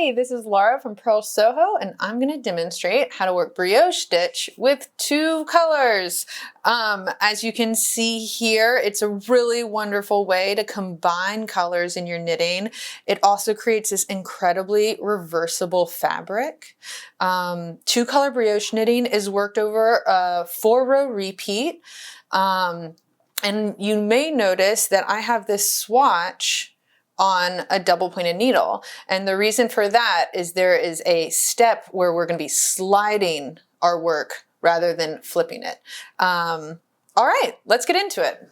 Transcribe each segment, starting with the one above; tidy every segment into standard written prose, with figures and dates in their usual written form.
Hi, this is Laura from Purl Soho, and I'm going to demonstrate how to work brioche stitch with two colors. As you can see here, it's a really wonderful way to combine colors in your knitting. It also creates this incredibly reversible fabric. Two-color brioche knitting is worked over a 4-row repeat. And you may notice that I have this swatch on a double pointed needle. And the reason for that is there is a step where we're going to be sliding our work rather than flipping it. All right, let's get into it.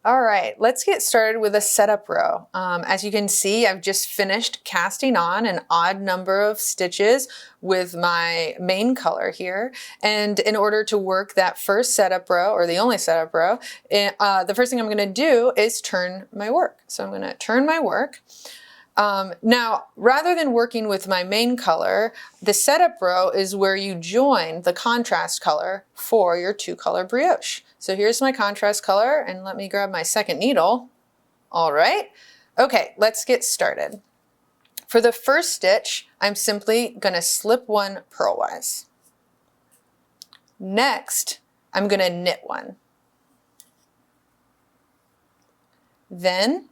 All right, let's get started with a setup row. As you can see, I've just finished casting on an odd number of stitches with my main color here. And in order to work that first setup row, or the only setup row, the first thing I'm gonna do is turn my work. So I'm gonna turn my work. Now, rather than working with my main color, the setup row is where you join the contrast color for your two-color brioche. So here's my contrast color, and let me grab my second needle. All right. Okay, let's get started. For the first stitch, I'm simply going to slip one purlwise. Next, I'm going to knit one. Then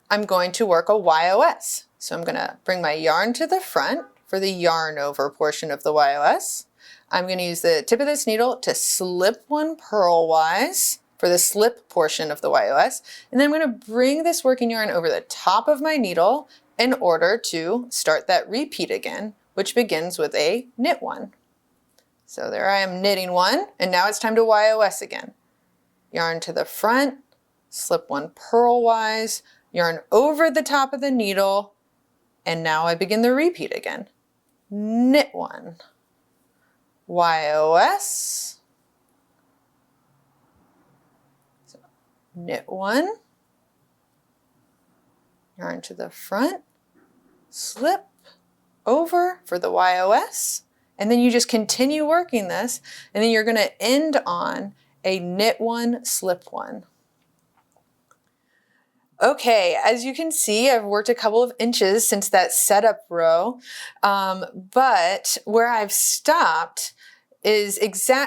I'm going to work a YOS. So I'm going to bring my yarn to the front for the yarn over portion of the YOS. I'm going to use the tip of this needle to slip one purlwise for the slip portion of the YOS. And then I'm going to bring this working yarn over the top of my needle in order to start that repeat again, which begins with a knit one. So there I am knitting one, and now it's time to YOS again. Yarn to the front, slip one purlwise, yarn over the top of the needle, and now I begin the repeat again. Knit one, YOS, so knit one, yarn to the front, slip over for the YOS, and then you just continue working this, and then you're going to end on a knit one, slip one. Okay, as you can see, I've worked a couple of inches since that setup row, but where I've stopped is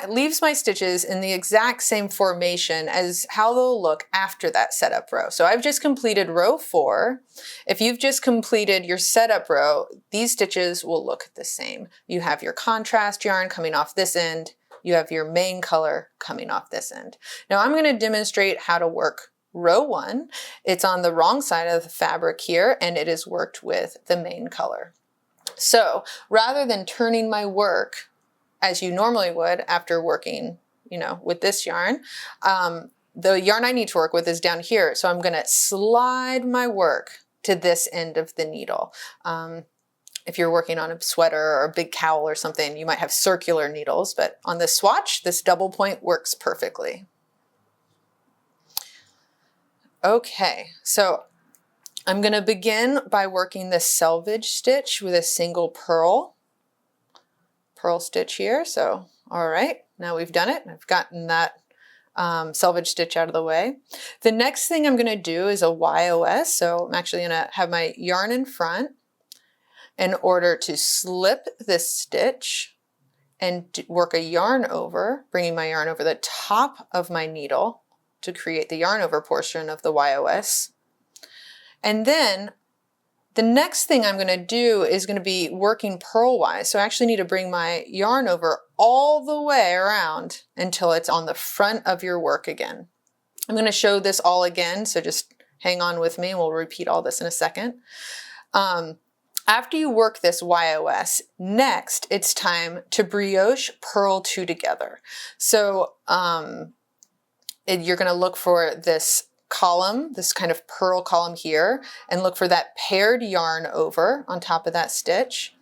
leaves my stitches in the exact same formation as how they'll look after that setup row. So I've just completed row 4. If you've just completed your setup row, these stitches will look the same. You have your contrast yarn coming off this end, you have your main color coming off this end. Now I'm going to demonstrate how to work row 1. It's on the wrong side of the fabric here, and it is worked with the main color. So rather than turning my work as you normally would after working, with this yarn, the yarn I need to work with is down here. So I'm going to slide my work to this end of the needle. If you're working on a sweater or a big cowl or something, you might have circular needles, but on this swatch, this double point works perfectly. Okay, so I'm going to begin by working the selvage stitch with a single purl stitch here. So, all right, now we've done it. I've gotten that selvage stitch out of the way. The next thing I'm going to do is a YOS. So I'm actually going to have my yarn in front in order to slip this stitch and work a yarn over, bringing my yarn over the top of my needle to create the yarn over portion of the YOS. And then the next thing I'm going to do is going to be working purlwise. So I actually need to bring my yarn over all the way around until it's on the front of your work again. I'm going to show this all again, so just hang on with me and we'll repeat all this in a second. After you work this YOS, next it's time to brioche purl 2 together. So you're going to look for this column, this kind of purl column here, and look for that paired yarn over on top of that stitch.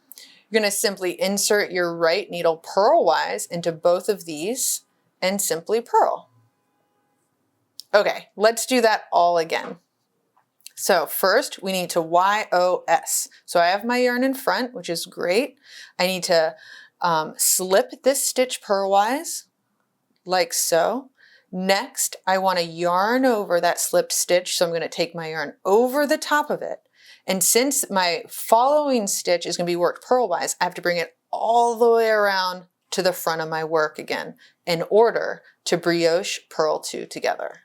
You're going to simply insert your right needle purlwise into both of these and simply purl. Okay, let's do that all again. So first we need to YOS. So I have my yarn in front, which is great. I need to slip this stitch purlwise, like so. Next, I want to yarn over that slipped stitch, so I'm going to take my yarn over the top of it And since my following stitch is going to be worked purlwise, I have to bring it all the way around to the front of my work again in order to brioche purl two together.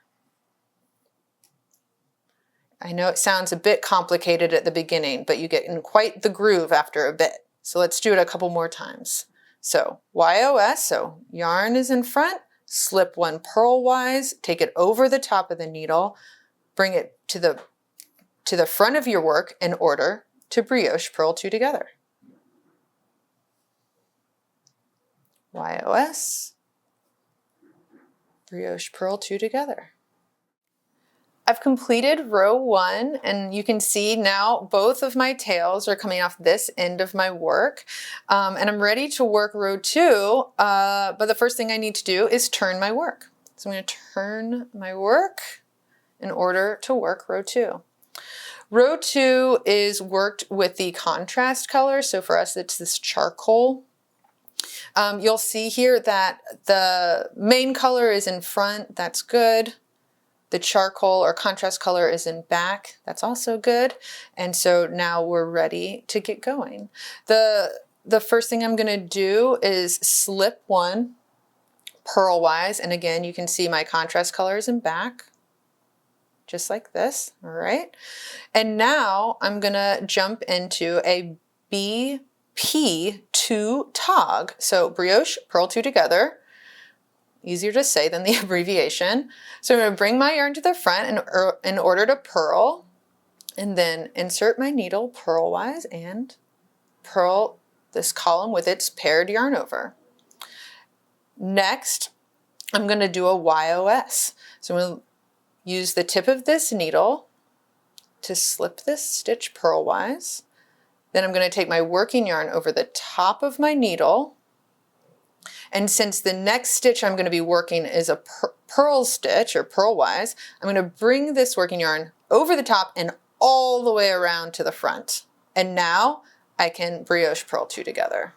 I know it sounds a bit complicated at the beginning, but you get in quite the groove after a bit. So let's do it a couple more times. So YOS, so yarn is in front, slip one purlwise, take it over the top of the needle, bring it to the front of your work in order to brioche purl two together. YOS, brioche purl two together. I've completed row one, and you can see now both of my tails are coming off this end of my work, and I'm ready to work row two, but the first thing I need to do is turn my work. So I'm going to turn my work in order to work row two. Row two is worked with the contrast color, so for us it's this charcoal. You'll see here that the main color is in front, that's good. The charcoal or contrast color is in back, that's also good. And so now we're ready to get going. The first thing I'm gonna do is slip one purlwise, and again you can see my contrast color is in back, just like this, all right? And now I'm gonna jump into a BP2 tog. So brioche, purl two together. Easier to say than the abbreviation. So I'm going to bring my yarn to the front in order to purl, and then insert my needle purlwise and purl this column with its paired yarn over. Next, I'm going to do a YOS. So I'm going to use the tip of this needle to slip this stitch purlwise. Then I'm going to take my working yarn over the top of my needle. And since the next stitch I'm going to be working is a purl stitch or purlwise, I'm going to bring this working yarn over the top and all the way around to the front. And now I can brioche purl two together.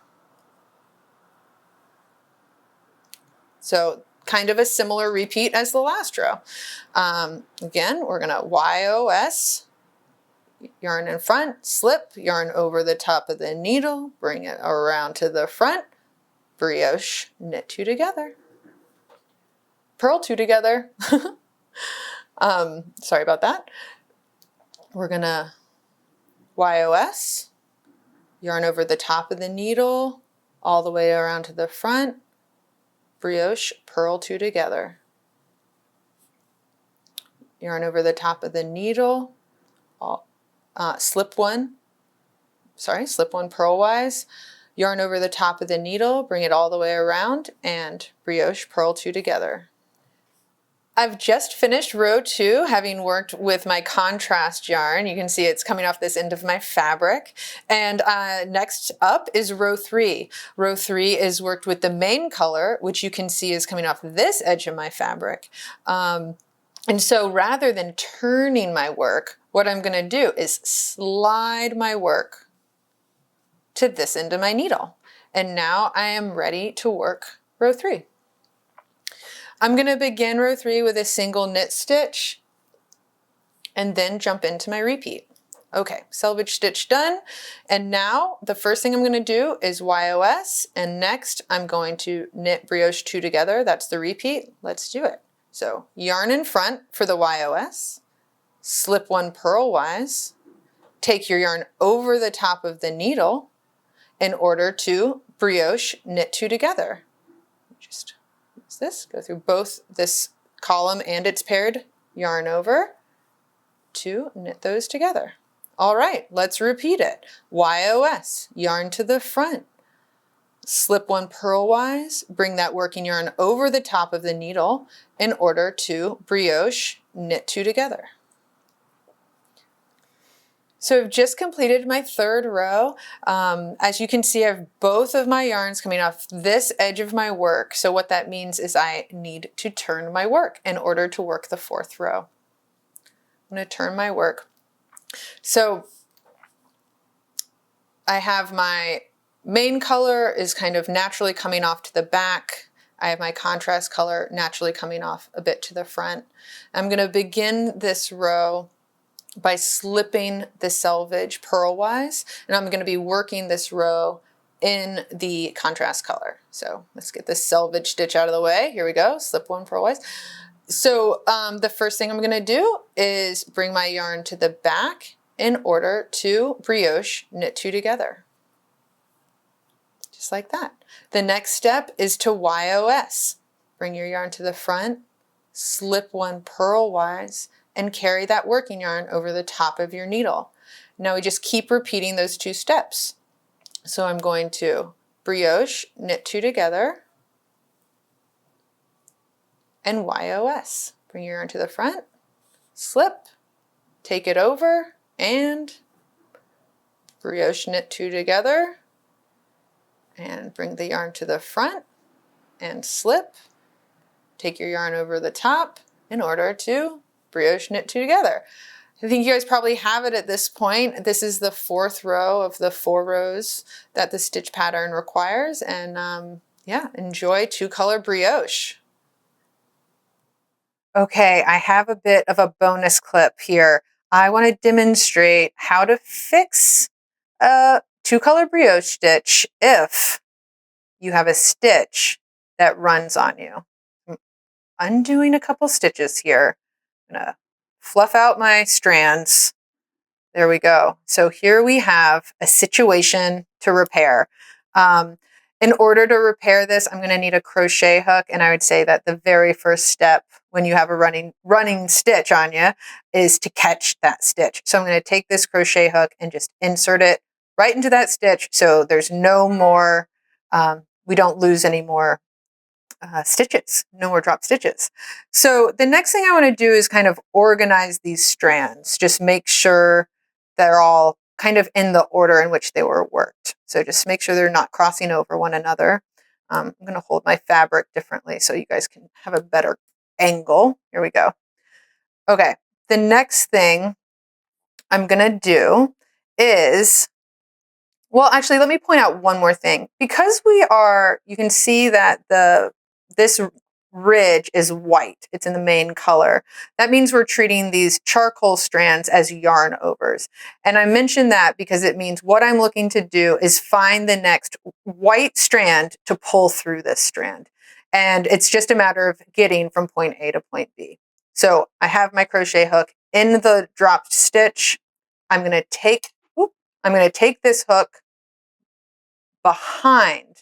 So kind of a similar repeat as the last row. Again, we're going to YOS, yarn in front, slip, yarn over the top of the needle, bring it around to the front, brioche, knit two together, purl two together. Sorry about that. We're gonna YOS, yarn over the top of the needle, all the way around to the front, brioche, purl two together. Yarn over the top of the needle, slip one purlwise, yarn over the top of the needle, bring it all the way around, and brioche purl two together. I've just finished row two, having worked with my contrast yarn. You can see it's coming off this end of my fabric. And next up is row three. Row three is worked with the main color, which you can see is coming off this edge of my fabric. And so rather than turning my work, what I'm going to do is slide my work to this end of my needle. And now I am ready to work row three. I'm going to begin row three with a single knit stitch and then jump into my repeat. Okay, selvage stitch done. And now the first thing I'm going to do is YOS, and next I'm going to knit brioche two together. That's the repeat. Let's do it. So yarn in front for the YOS, slip one purlwise, take your yarn over the top of the needle in order to brioche knit two together. Just use this, go through both this column and its paired yarn over to knit those together. All right, let's repeat it. YOS, yarn to the front, slip one purlwise, bring that working yarn over the top of the needle in order to brioche knit two together. So I've just completed my third row. As you can see, I have both of my yarns coming off this edge of my work. So what that means is I need to turn my work in order to work the fourth row. I'm going to turn my work. So I have my main color is kind of naturally coming off to the back. I have my contrast color naturally coming off a bit to the front. I'm going to begin this row by slipping the selvage purlwise, and I'm going to be working this row in the contrast color. So let's get this selvage stitch out of the way. Here we go, slip one purlwise. So the first thing I'm going to do is bring my yarn to the back in order to brioche knit two together. Just like that. The next step is to YOS. Bring your yarn to the front, slip one purlwise, and carry that working yarn over the top of your needle. Now we just keep repeating those two steps. So I'm going to brioche, knit two together, and YOS. Bring your yarn to the front, slip, take it over, and brioche, knit two together, and bring the yarn to the front, and slip, take your yarn over the top in order to brioche, knit two together. I think you guys probably have it at this point. This is the fourth row of the 4 rows that the stitch pattern requires. And yeah, enjoy two-color brioche. Okay, I have a bit of a bonus clip here. I want to demonstrate how to fix a two-color brioche stitch if you have a stitch that runs on you. I'm undoing a couple stitches here. I'm going to fluff out my strands. There we go. So here we have a situation to repair. In order to repair this, I'm going to need a crochet hook, and I would say that the very first step when you have a running stitch on you is to catch that stitch. So I'm going to take this crochet hook and just insert it right into that stitch so there's no more, we don't lose any more stitches, no more drop stitches. So the next thing I want to do is kind of organize these strands, just make sure they're all kind of in the order in which they were worked. So just make sure they're not crossing over one another. I'm going to hold my fabric differently so you guys can have a better angle. Here we go. Okay, the next thing I'm going to do is, well, actually, let me point out one more thing. Because you can see that this ridge is white. It's in the main color. That means we're treating these charcoal strands as yarn overs. And I mention that because it means what I'm looking to do is find the next white strand to pull through this strand. And it's just a matter of getting from point A to point B. So I have my crochet hook in the dropped stitch. I'm going to take this hook behind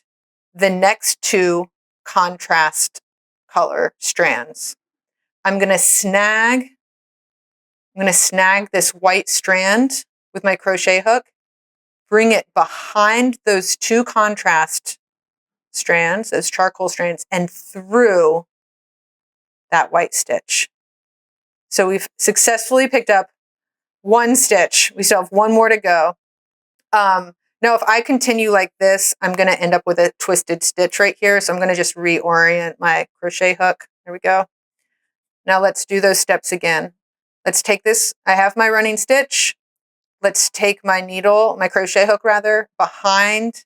the next two contrast color strands. I'm going to snag this white strand with my crochet hook, bring it behind those two contrast strands, those charcoal strands, and through that white stitch. So we've successfully picked up one stitch. We still have one more to go. Now, if I continue like this, I'm going to end up with a twisted stitch right here. So I'm going to just reorient my crochet hook. There we go. Now let's do those steps again. Let's take this. I have my running stitch. Let's take my needle, my crochet hook rather, behind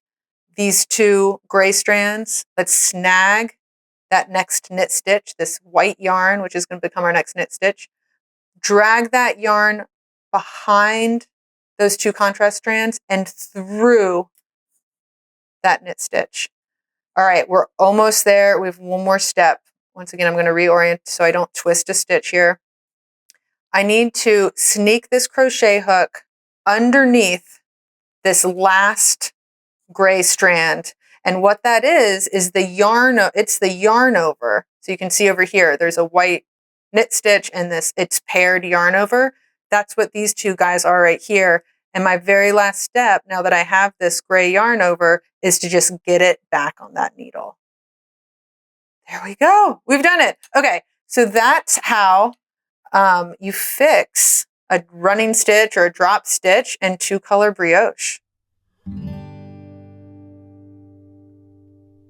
these two gray strands. Let's snag that next knit stitch, this white yarn, which is going to become our next knit stitch. Drag that yarn behind those two contrast strands and through that knit stitch. All right, we're almost there. We have one more step. Once again, I'm going to reorient so I don't twist a stitch here. I need to sneak this crochet hook underneath this last gray strand. And what that is the yarn, it's the yarn over. So you can see over here, there's a white knit stitch and it's paired yarn over. That's what these two guys are right here. And my very last step, now that I have this gray yarn over, is to just get it back on that needle. There we go. We've done it. Okay, so that's how you fix a running stitch or a drop stitch in two-color brioche.